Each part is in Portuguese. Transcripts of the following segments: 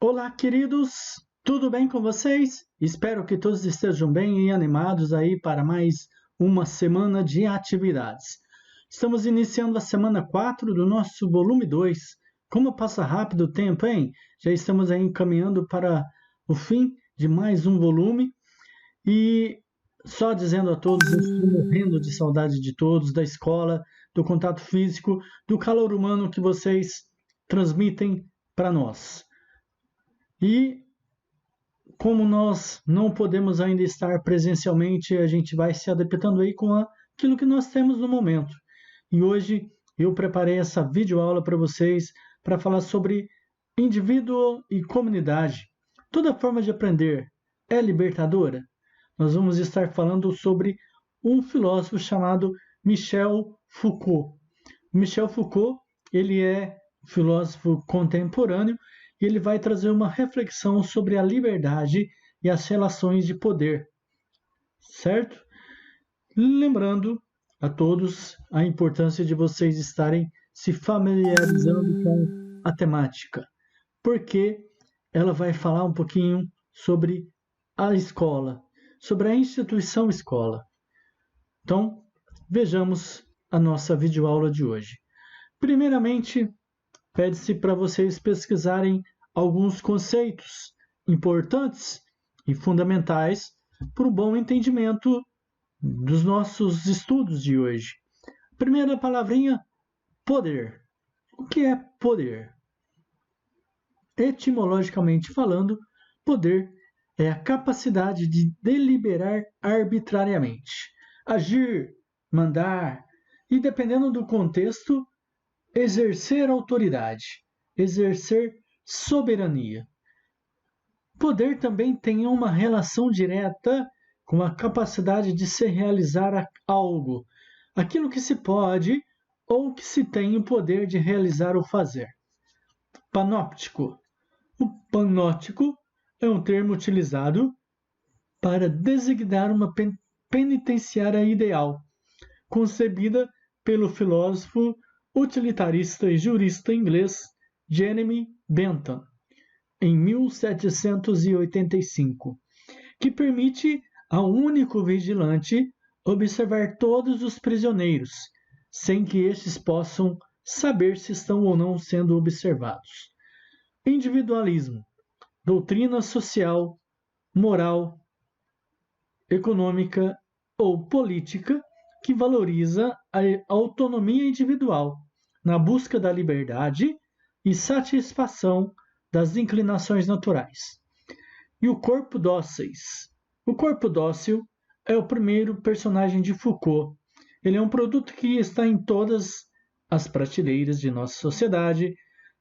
Olá, queridos! Tudo bem com vocês? Espero que todos estejam bem e animados aí para mais uma semana de atividades. Estamos iniciando a semana 4 do nosso volume 2. Como passa rápido o tempo, hein? Já estamos aí encaminhando para o fim de mais um volume e só dizendo a todos, eu estou morrendo de saudade de todos, da escola, do contato físico, do calor humano que vocês transmitem para nós. E como nós não podemos ainda estar presencialmente, a gente vai se adaptando aí com aquilo que nós temos no momento. E hoje eu preparei essa videoaula para vocês para falar sobre indivíduo e comunidade. Toda forma de aprender é libertadora? Nós vamos estar falando sobre um filósofo chamado Michel Foucault. Michel Foucault, ele é um filósofo contemporâneo e ele vai trazer uma reflexão sobre a liberdade e as relações de poder, certo? Lembrando a todos a importância de vocês estarem se familiarizando com a temática, porque ela vai falar um pouquinho sobre a escola, sobre a instituição escola. Então, vejamos a nossa videoaula de hoje. Primeiramente, pede-se para vocês pesquisarem alguns conceitos importantes e fundamentais para o bom entendimento dos nossos estudos de hoje. Primeira palavrinha, poder. O que é poder? Etimologicamente falando, poder é a capacidade de deliberar arbitrariamente, agir, mandar e, dependendo do contexto, exercer autoridade, exercer soberania. Poder também tem uma relação direta com a capacidade de se realizar algo, aquilo que se pode ou que se tem o poder de realizar ou fazer. Panóptico. O panóptico é um termo utilizado para designar uma penitenciária ideal, concebida pelo filósofo utilitarista e jurista inglês Jeremy Bentham, em 1785, que permite a um único vigilante observar todos os prisioneiros, sem que estes possam saber se estão ou não sendo observados. Individualismo, doutrina social, moral, econômica ou política que valoriza a autonomia individual na busca da liberdade e satisfação das inclinações naturais. E o corpo dóceis. O corpo dócil é o primeiro personagem de Foucault. Ele é um produto que está em todas as prateleiras de nossa sociedade,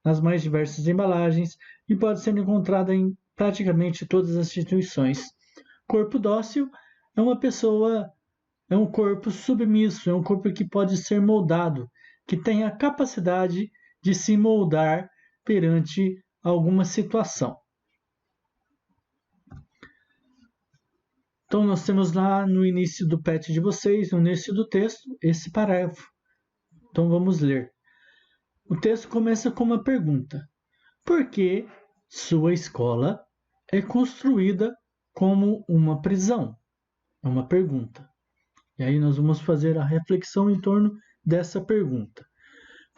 nas mais diversas embalagens e pode ser encontrado em praticamente todas as instituições. Corpo dócil é uma pessoa, é um corpo submisso, é um corpo que pode ser moldado, que tem a capacidade de se moldar perante alguma situação. Então, nós temos lá no início do PET de vocês, no início do texto, esse parágrafo. Então, vamos ler. O texto começa com uma pergunta. Por que sua escola é construída como uma prisão? É uma pergunta. E aí nós vamos fazer a reflexão em torno dessa pergunta.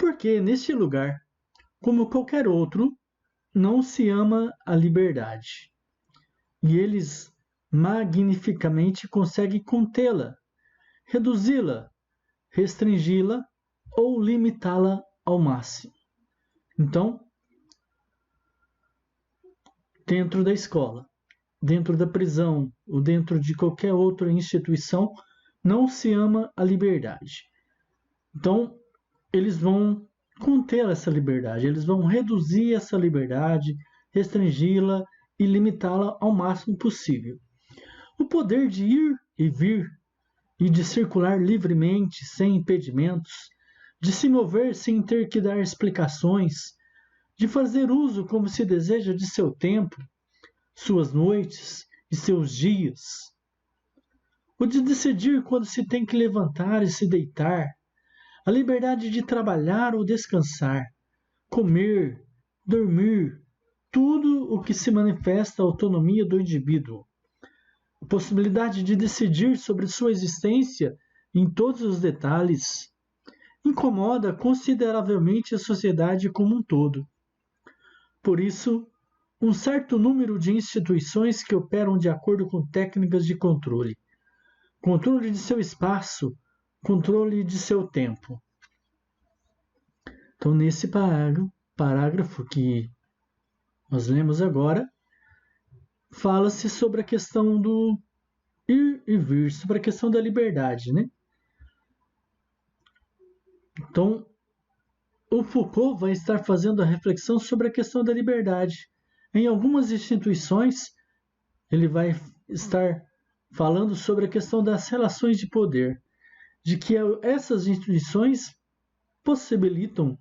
Porque neste lugar, como qualquer outro, não se ama a liberdade. E eles magnificamente conseguem contê-la, reduzi-la, restringi-la ou limitá-la ao máximo. Então, dentro da escola, dentro da prisão ou dentro de qualquer outra instituição, não se ama a liberdade. Então, eles vão conter essa liberdade, eles vão reduzir essa liberdade, restringi-la e limitá-la ao máximo possível. O poder de ir e vir e de circular livremente, sem impedimentos, de se mover sem ter que dar explicações, de fazer uso como se deseja de seu tempo, suas noites e seus dias, o de decidir quando se tem que levantar e se deitar, a liberdade de trabalhar ou descansar, comer, dormir, tudo o que se manifesta a autonomia do indivíduo, a possibilidade de decidir sobre sua existência em todos os detalhes, incomoda consideravelmente a sociedade como um todo. Por isso, um certo número de instituições que operam de acordo com técnicas de controle de seu espaço, controle de seu tempo. Então, nesse parágrafo que nós lemos agora, fala-se sobre a questão do ir e vir, sobre a questão da liberdade, né? Então, o Foucault vai estar fazendo a reflexão sobre a questão da liberdade. Em algumas instituições, ele vai estar falando sobre a questão das relações de poder, de que essas instituições possibilitam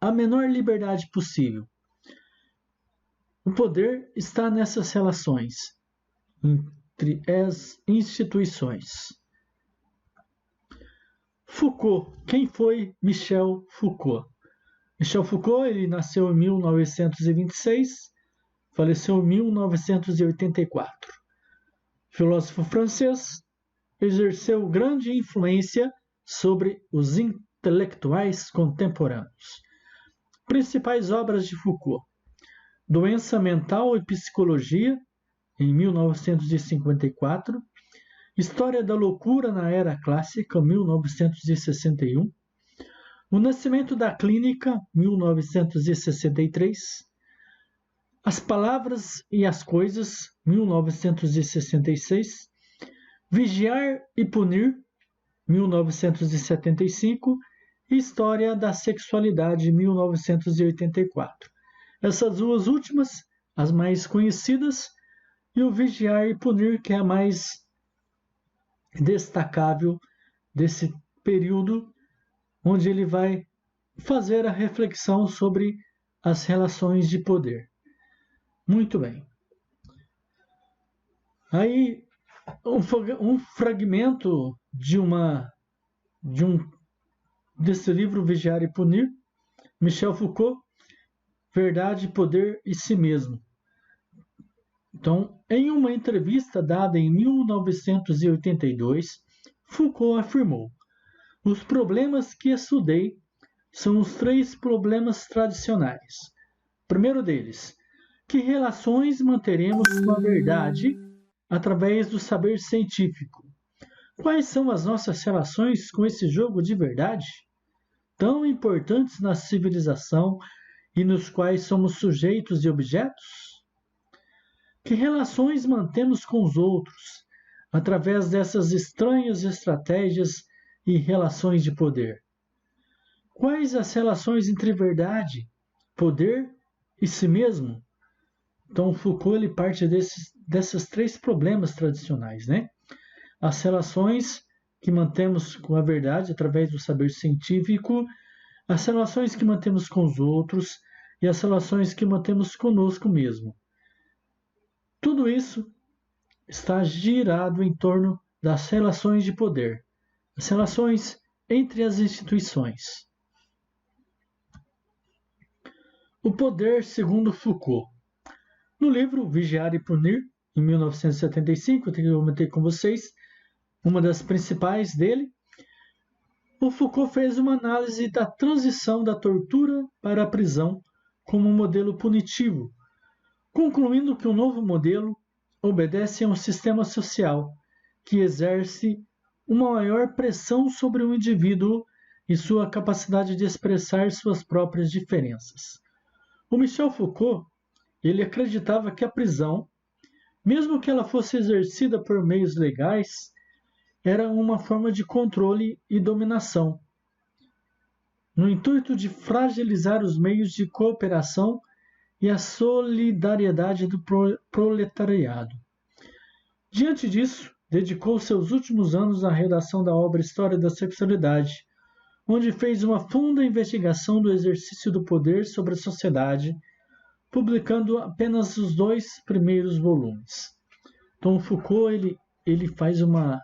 a menor liberdade possível. O poder está nessas relações entre as instituições. Foucault. Quem foi Michel Foucault? Michel Foucault, ele nasceu em 1926, faleceu em 1984. Filósofo francês, exerceu grande influência sobre os intelectuais contemporâneos. Principais obras de Foucault: Doença Mental e Psicologia, em 1954, História da Loucura na Era Clássica, 1961, O Nascimento da Clínica, 1963, As Palavras e as Coisas, 1966, Vigiar e Punir, 1975, e História da Sexualidade, 1984. Essas duas últimas, as mais conhecidas, e o Vigiar e Punir, que é a mais destacável desse período, onde ele vai fazer a reflexão sobre as relações de poder. Muito bem. Aí, um fragmento desse livro, Vigiar e Punir, Michel Foucault, Verdade, Poder e Si Mesmo. Então, em uma entrevista dada em 1982, Foucault afirmou: os problemas que estudei são os 3 problemas tradicionais. O primeiro deles, que relações manteremos com a verdade através do saber científico? Quais são as nossas relações com esse jogo de verdade, tão importantes na civilização e nos quais somos sujeitos e objetos? Que relações mantemos com os outros através dessas estranhas estratégias e relações de poder? Quais as relações entre verdade, poder e si mesmo? Então, Foucault ele parte desses 3 problemas tradicionais, né? As relações que mantemos com a verdade através do saber científico, as relações que mantemos com os outros e as relações que mantemos conosco mesmo. Tudo isso está girado em torno das relações de poder, as relações entre as instituições. O poder segundo Foucault. No livro Vigiar e Punir, em 1975, eu comentei com vocês, uma das principais dele, o Foucault fez uma análise da transição da tortura para a prisão como um modelo punitivo, concluindo que o novo modelo obedece a um sistema social que exerce uma maior pressão sobre o indivíduo e sua capacidade de expressar suas próprias diferenças. O Michel Foucault, ele acreditava que a prisão, mesmo que ela fosse exercida por meios legais, era uma forma de controle e dominação, no intuito de fragilizar os meios de cooperação e a solidariedade do proletariado. Diante disso, dedicou seus últimos anos à redação da obra História da Sexualidade, onde fez uma funda investigação do exercício do poder sobre a sociedade, publicando apenas os 2 primeiros volumes. Então, Foucault ele faz uma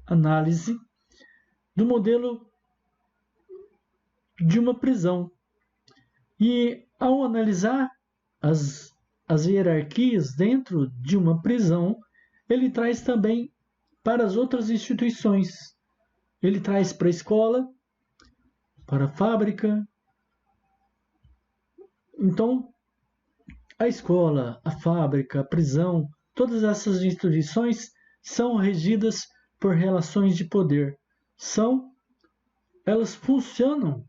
análise do modelo de uma prisão. E Ao analisar as hierarquias dentro de uma prisão, ele traz também para as outras instituições. Ele traz para a escola, para a fábrica. Então, a escola, a fábrica, a prisão, todas essas instituições são regidas por relações de poder. Elas funcionam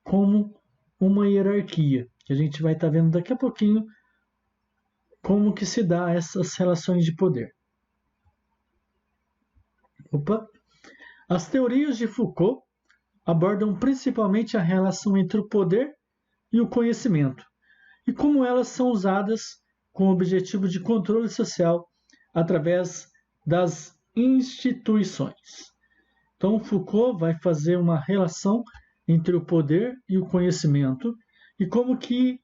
como uma hierarquia, que a gente vai estar vendo daqui a pouquinho como que se dá essas relações de poder. As teorias de Foucault abordam principalmente a relação entre o poder e o conhecimento, e como elas são usadas com o objetivo de controle social através das instituições. Então, Foucault vai fazer uma relação entre o poder e o conhecimento e como que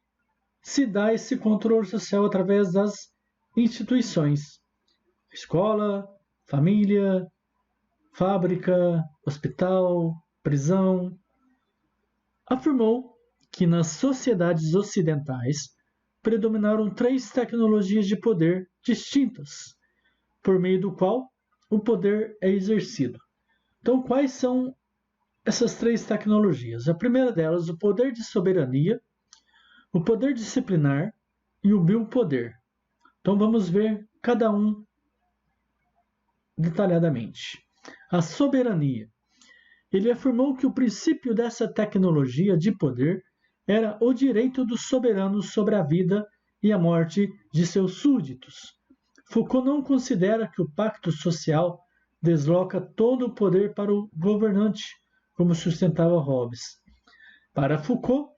se dá esse controle social através das instituições. Escola, família, fábrica, hospital, prisão. Afirmou que nas sociedades ocidentais predominaram 3 tecnologias de poder distintas, por meio do qual o poder é exercido. Então, quais são essas 3 tecnologias? A primeira delas, o poder de soberania, o poder disciplinar e o biopoder. Então, vamos ver cada um detalhadamente. A soberania. Ele afirmou que o princípio dessa tecnologia de poder era o direito dos soberanos sobre a vida e a morte de seus súditos. Foucault não considera que o pacto social desloca todo o poder para o governante, como sustentava Hobbes. Para Foucault,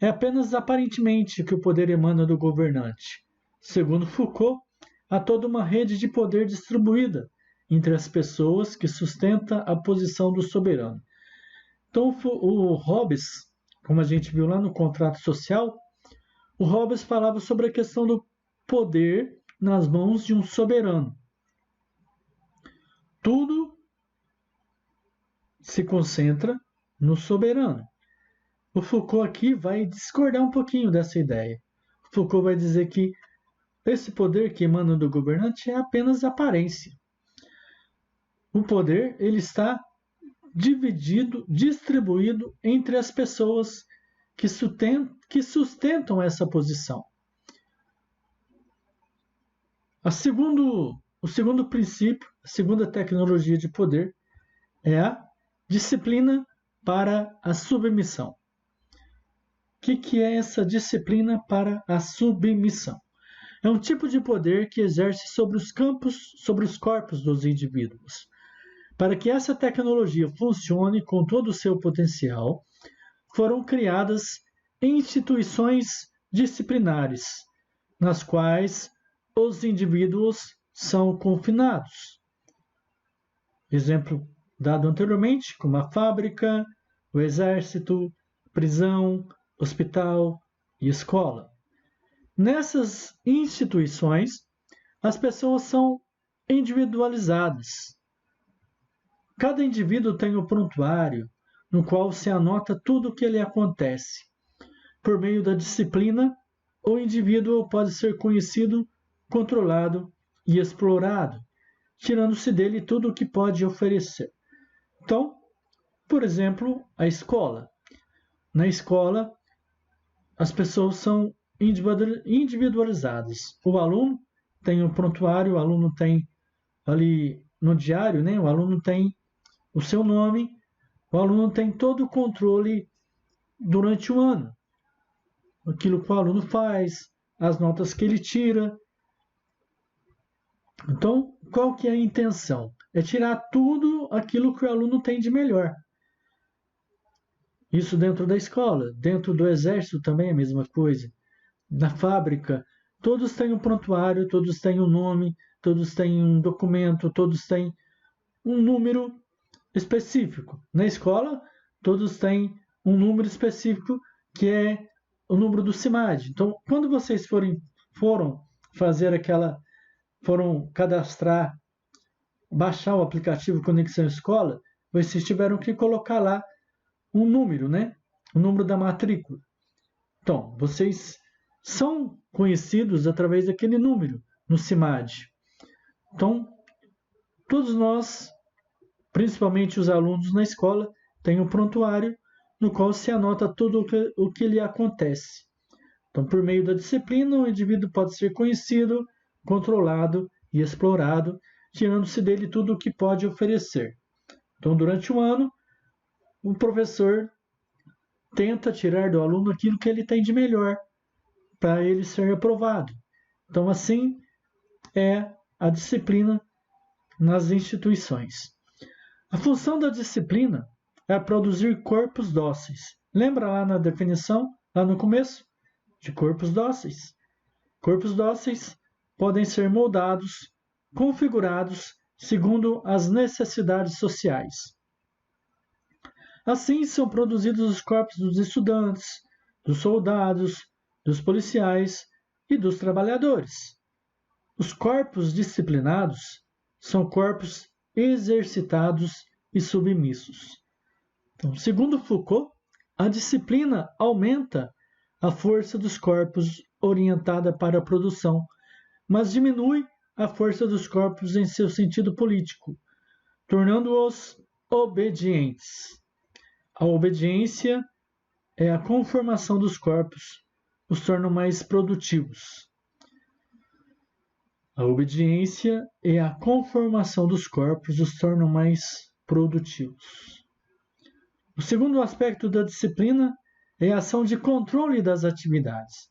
é apenas aparentemente que o poder emana do governante. Segundo Foucault, há toda uma rede de poder distribuída entre as pessoas que sustenta a posição do soberano. Então, o Hobbes, como a gente viu lá no contrato social, o Hobbes falava sobre a questão do poder nas mãos de um soberano. Tudo se concentra no soberano. O Foucault aqui vai discordar um pouquinho dessa ideia. Foucault vai dizer que esse poder que emana do governante é apenas aparência. O poder ele está distribuído entre as pessoas que sustentam essa posição. O segundo princípio, a segunda tecnologia de poder é a disciplina para a submissão. O que é essa disciplina para a submissão? É um tipo de poder que exerce sobre os corpos dos indivíduos. Para que essa tecnologia funcione com todo o seu potencial, foram criadas instituições disciplinares, nas quais os indivíduos são confinados. Exemplo dado anteriormente, como a fábrica, o exército, prisão, hospital e escola. Nessas instituições, as pessoas são individualizadas. Cada indivíduo tem um prontuário no qual se anota tudo o que lhe acontece. Por meio da disciplina, o indivíduo pode ser conhecido, controlado e explorado, tirando-se dele tudo o que pode oferecer. Então, por exemplo, a escola. Na escola, as pessoas são individualizadas. O aluno tem um prontuário, o aluno tem ali no diário, né? O aluno tem o seu nome, o aluno tem todo o controle durante o ano. Aquilo que o aluno faz, as notas que ele tira. Então, qual que é a intenção? É tirar tudo aquilo que o aluno tem de melhor. Isso dentro da escola. Dentro do exército também é a mesma coisa. Na fábrica, todos têm um prontuário, todos têm um nome, todos têm um documento, todos têm um número específico. Na escola, todos têm um número específico que é o número do CIMAD. Então, quando vocês foram cadastrar, baixar o aplicativo Conexão Escola, vocês tiveram que colocar lá um número, né? O número da matrícula. Então, vocês são conhecidos através daquele número no CIMAD. Então, todos nós, principalmente os alunos na escola, têm um prontuário no qual se anota tudo o que lhe acontece. Então, por meio da disciplina, o indivíduo pode ser conhecido, controlado e explorado, tirando-se dele tudo o que pode oferecer. Então, durante o ano, o professor tenta tirar do aluno aquilo que ele tem de melhor para ele ser aprovado. Então, assim é a disciplina nas instituições. A função da disciplina é produzir corpos dóceis. Lembra lá na definição, lá no começo, de corpos dóceis? Corpos dóceis podem ser moldados, configurados segundo as necessidades sociais. Assim são produzidos os corpos dos estudantes, dos soldados, dos policiais e dos trabalhadores. Os corpos disciplinados são corpos exercitados e submissos. Então, segundo Foucault, a disciplina aumenta a força dos corpos orientada para a produção, mas diminui a força dos corpos em seu sentido político, tornando-os obedientes. A obediência é a conformação dos corpos, os torna mais produtivos. A obediência é a conformação dos corpos, os torna mais produtivos. O segundo aspecto da disciplina é a ação de controle das atividades.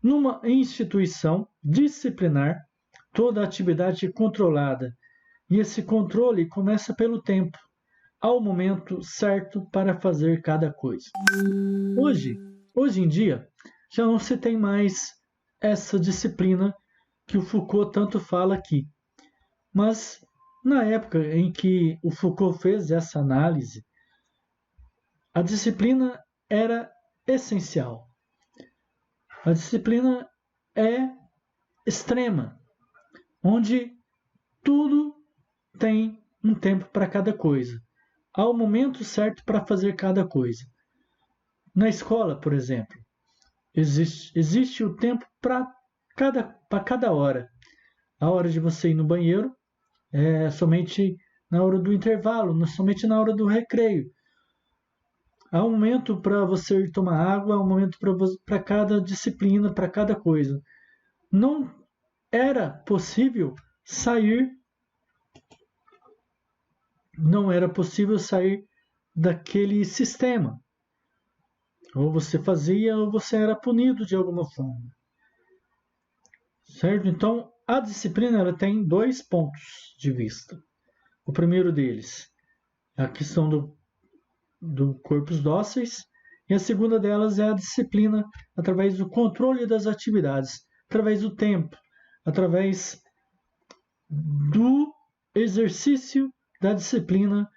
Numa instituição disciplinar, toda atividade é controlada, e esse controle começa pelo tempo, ao momento certo para fazer cada coisa. Hoje em dia, já não se tem mais essa disciplina que o Foucault tanto fala aqui. Mas, na época em que o Foucault fez essa análise, a disciplina era essencial. A disciplina é extrema, onde tudo tem um tempo para cada coisa. Há o momento certo para fazer cada coisa. Na escola, por exemplo, existe o tempo para cada hora. A hora de você ir no banheiro é somente na hora do intervalo, somente na hora do recreio. Há um momento para você ir tomar água, há um momento para cada disciplina, para cada coisa. Não era possível sair daquele sistema. Ou você fazia ou você era punido de alguma forma. Certo? Então, a disciplina ela tem dois pontos de vista. O primeiro deles é a questão do corpos dóceis, e a segunda delas é a disciplina através do controle das atividades, através do tempo, através do exercício da disciplina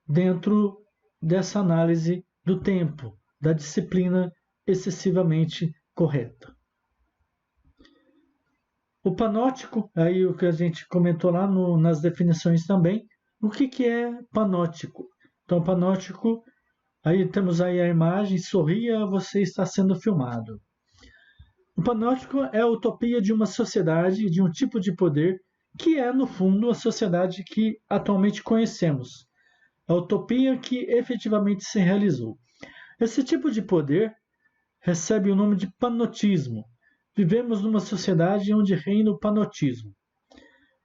dentro dessa análise do tempo, da disciplina excessivamente correta. O panótico, aí o que a gente comentou lá nas definições também, o que é panótico? Então, panótico, aí temos aí a imagem, sorria, você está sendo filmado. O panótico é a utopia de uma sociedade, de um tipo de poder, que é, no fundo, a sociedade que atualmente conhecemos. A utopia que efetivamente se realizou. Esse tipo de poder recebe o nome de panotismo. Vivemos numa sociedade onde reina o panotismo.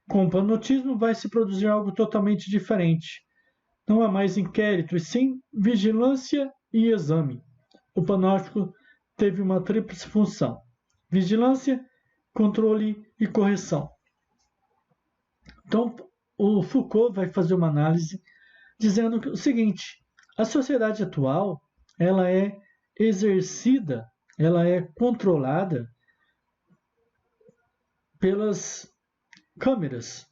Com o panotismo vai se produzir algo totalmente diferente. Não há mais inquérito, e sim vigilância e exame. O panótico teve uma tríplice função: vigilância, controle e correção. Então, o Foucault vai fazer uma análise dizendo o seguinte: a sociedade atual ela é exercida, ela é controlada pelas câmeras.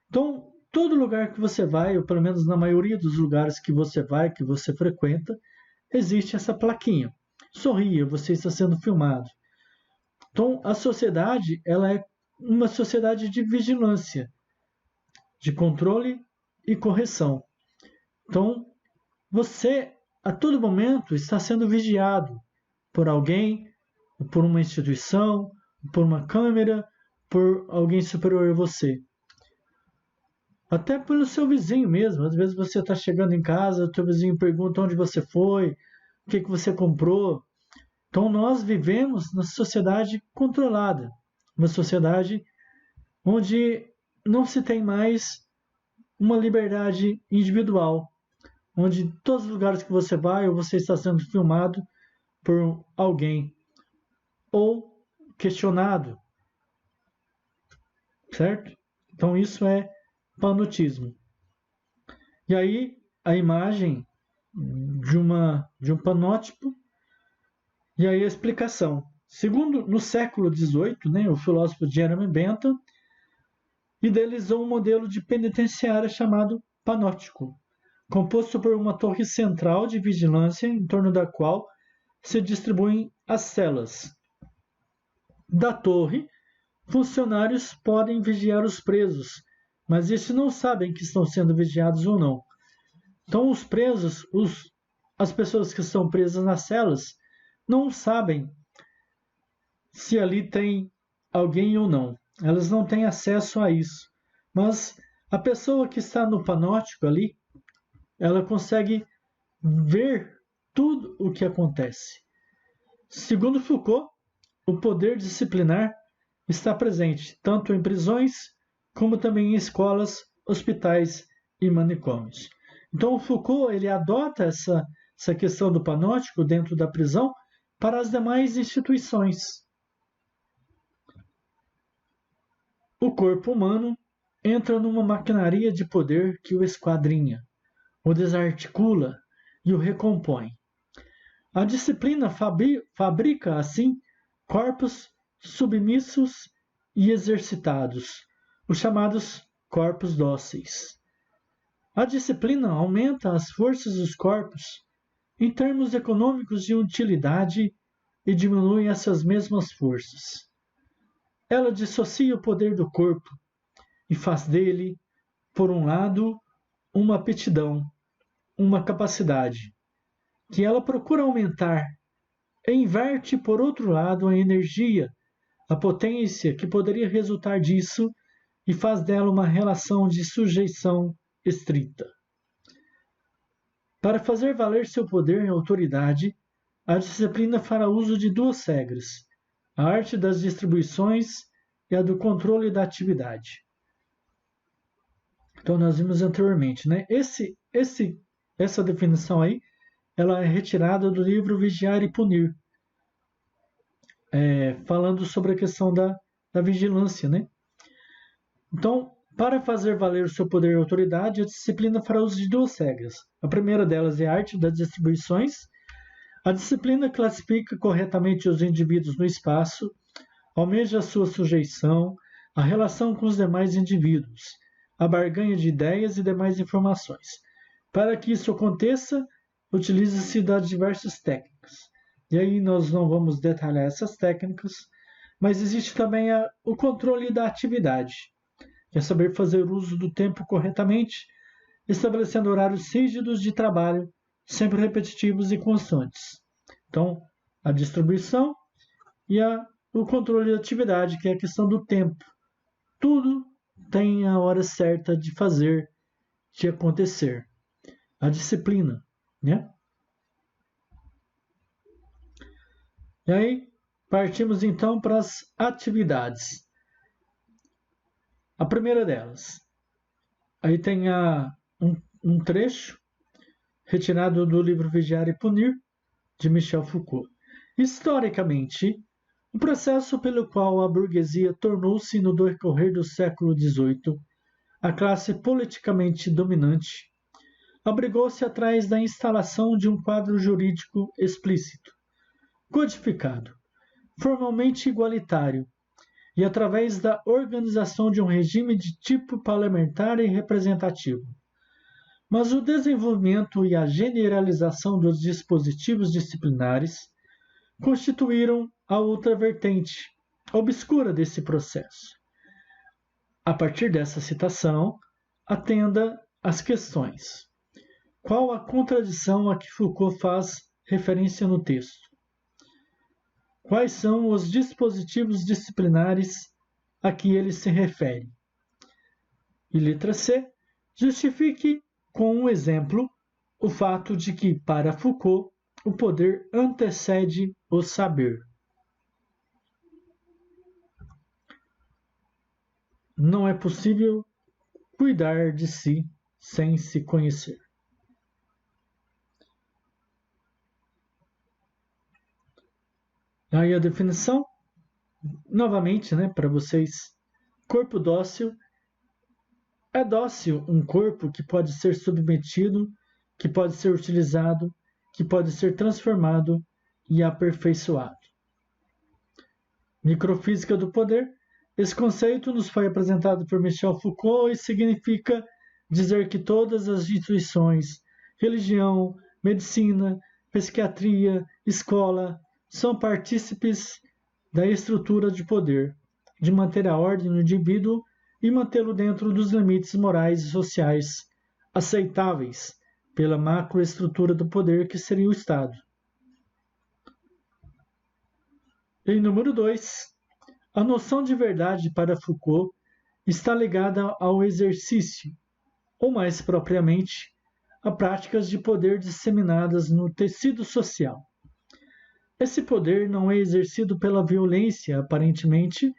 Então, todo lugar que você vai, ou pelo menos na maioria dos lugares que você vai, que você frequenta, existe essa plaquinha. Sorria, você está sendo filmado. Então, a sociedade ela é uma sociedade de vigilância, de controle e correção. Então, você, a todo momento, está sendo vigiado. por alguém, por uma instituição, por uma câmera, por alguém superior a você. Até pelo seu vizinho mesmo. Às vezes você está chegando em casa, o seu vizinho pergunta onde você foi, o que você comprou. Então nós vivemos na sociedade controlada, uma sociedade onde não se tem mais uma liberdade individual, onde todos os lugares que você vai ou você está sendo filmado por alguém ou questionado, certo? Então isso é panotismo. E aí a imagem de um panótipo e aí a explicação. Segundo, no século XVIII, o filósofo Jeremy Bentham idealizou um modelo de penitenciária chamado panóptico, composto por uma torre central de vigilância em torno da qual se distribuem as celas. Da torre, funcionários podem vigiar os presos, mas estes não sabem que estão sendo vigiados ou não. Então os presos, as pessoas que estão presas nas celas, não sabem se ali tem alguém ou não. Elas não têm acesso a isso. Mas a pessoa que está no panóptico ali, ela consegue ver tudo o que acontece. Segundo Foucault, o poder disciplinar está presente tanto em prisões como também em escolas, hospitais e manicômios. Então o Foucault ele adota essa questão do panóptico dentro da prisão para as demais instituições. O corpo humano entra numa maquinaria de poder que o esquadrinha, o desarticula e o recompõe. A disciplina fabrica, assim, corpos submissos e exercitados, os chamados corpos dóceis. A disciplina aumenta as forças dos corpos em termos econômicos de utilidade e diminui essas mesmas forças. Ela dissocia o poder do corpo e faz dele, por um lado, uma aptidão, uma capacidade, que ela procura aumentar, e inverte, por outro lado, a energia, a potência que poderia resultar disso, e faz dela uma relação de sujeição estrita. Para fazer valer seu poder e autoridade, a disciplina fará uso de duas regras: a arte das distribuições e a do controle da atividade. Então nós vimos anteriormente, essa definição aí, ela é retirada do livro Vigiar e Punir, falando sobre a questão da vigilância, Então, para fazer valer o seu poder e autoridade, a disciplina fará uso de duas regras. A primeira delas é a arte das distribuições. A disciplina classifica corretamente os indivíduos no espaço, almeja a sua sujeição, a relação com os demais indivíduos, a barganha de ideias e demais informações. Para que isso aconteça, utiliza-se das diversas técnicas. E aí nós não vamos detalhar essas técnicas, mas existe também o controle da atividade, que é saber fazer uso do tempo corretamente, estabelecendo horários rígidos de trabalho, sempre repetitivos e constantes. Então, a distribuição e o controle da atividade, que é a questão do tempo. Tudo tem a hora certa de fazer, de acontecer. A disciplina, E aí, partimos então para as atividades. A primeira delas. Aí tem um trecho retirado do livro Vigiar e Punir, de Michel Foucault. Historicamente, o processo pelo qual a burguesia tornou-se, no decorrer do século XVIII, a classe politicamente dominante, abrigou-se atrás da instalação de um quadro jurídico explícito, codificado, formalmente igualitário, e através da organização de um regime de tipo parlamentar e representativo. Mas o desenvolvimento e a generalização dos dispositivos disciplinares constituíram a outra vertente obscura desse processo. A partir dessa citação, atenda às questões. Qual a contradição a que Foucault faz referência no texto? quais são os dispositivos disciplinares a que ele se refere. E letra C, justifique com um exemplo o fato de que, para Foucault, o poder antecede o saber. Não é possível cuidar de si sem se conhecer. Aí a definição, novamente, para vocês. Corpo dócil. É dócil um corpo que pode ser submetido, que pode ser utilizado, que pode ser transformado e aperfeiçoado. Microfísica do poder. Esse conceito nos foi apresentado por Michel Foucault e significa dizer que todas as instituições, religião, medicina, psiquiatria, escola, são partícipes da estrutura de poder, de manter a ordem no indivíduo e mantê-lo dentro dos limites morais e sociais aceitáveis pela macroestrutura do poder que seria o Estado. Em número 2, a noção de verdade para Foucault está ligada ao exercício, ou mais propriamente, a práticas de poder disseminadas no tecido social. Esse poder não é exercido pela violência, aparentemente,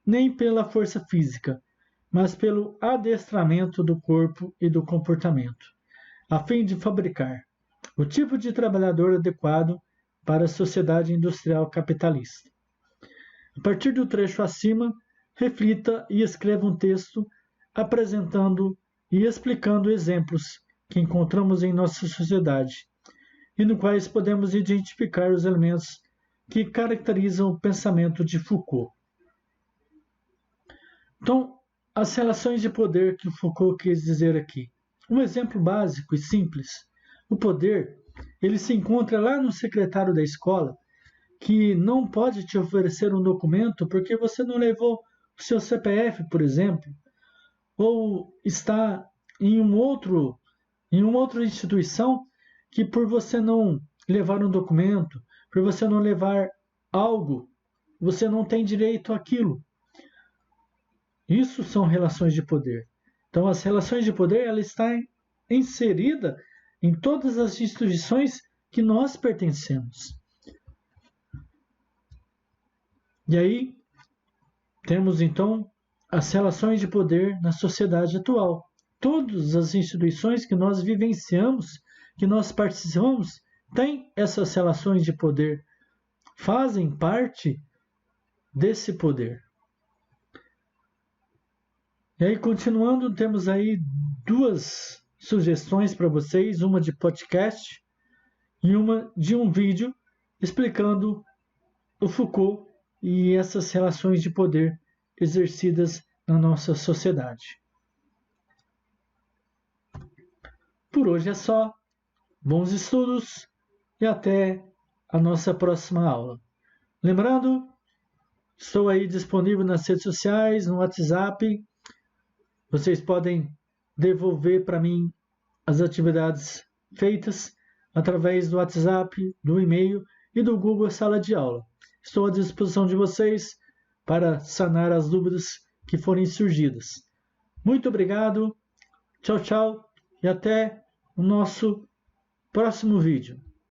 nem pela força física, mas pelo adestramento do corpo e do comportamento, a fim de fabricar o tipo de trabalhador adequado para a sociedade industrial capitalista. A partir do trecho acima, reflita e escreva um texto apresentando e explicando exemplos que encontramos em nossa sociedade e no quais podemos identificar os elementos que caracterizam o pensamento de Foucault. Então, as relações de poder que Foucault quis dizer aqui. Um exemplo básico e simples. O poder, ele se encontra lá no secretário da escola, que não pode te oferecer um documento porque você não levou o seu CPF, por exemplo, ou está em uma outra instituição que por você não levar um documento, por você não levar algo, você não tem direito àquilo. Isso são relações de poder. Então, as relações de poder, ela está inserida em todas as instituições que nós pertencemos. E aí, temos então as relações de poder na sociedade atual. Todas as instituições que nós vivenciamos, que nós participamos, têm essas relações de poder, fazem parte desse poder. E aí, continuando, temos aí duas sugestões para vocês, uma de podcast e uma de um vídeo explicando o Foucault e essas relações de poder exercidas na nossa sociedade. Por hoje é só. Bons estudos e até a nossa próxima aula. Lembrando, estou aí disponível nas redes sociais, no WhatsApp. Vocês podem devolver para mim as atividades feitas através do WhatsApp, do e-mail e do Google Sala de Aula. Estou à disposição de vocês para sanar as dúvidas que forem surgidas. Muito obrigado, tchau, tchau e até o nosso próximo vídeo.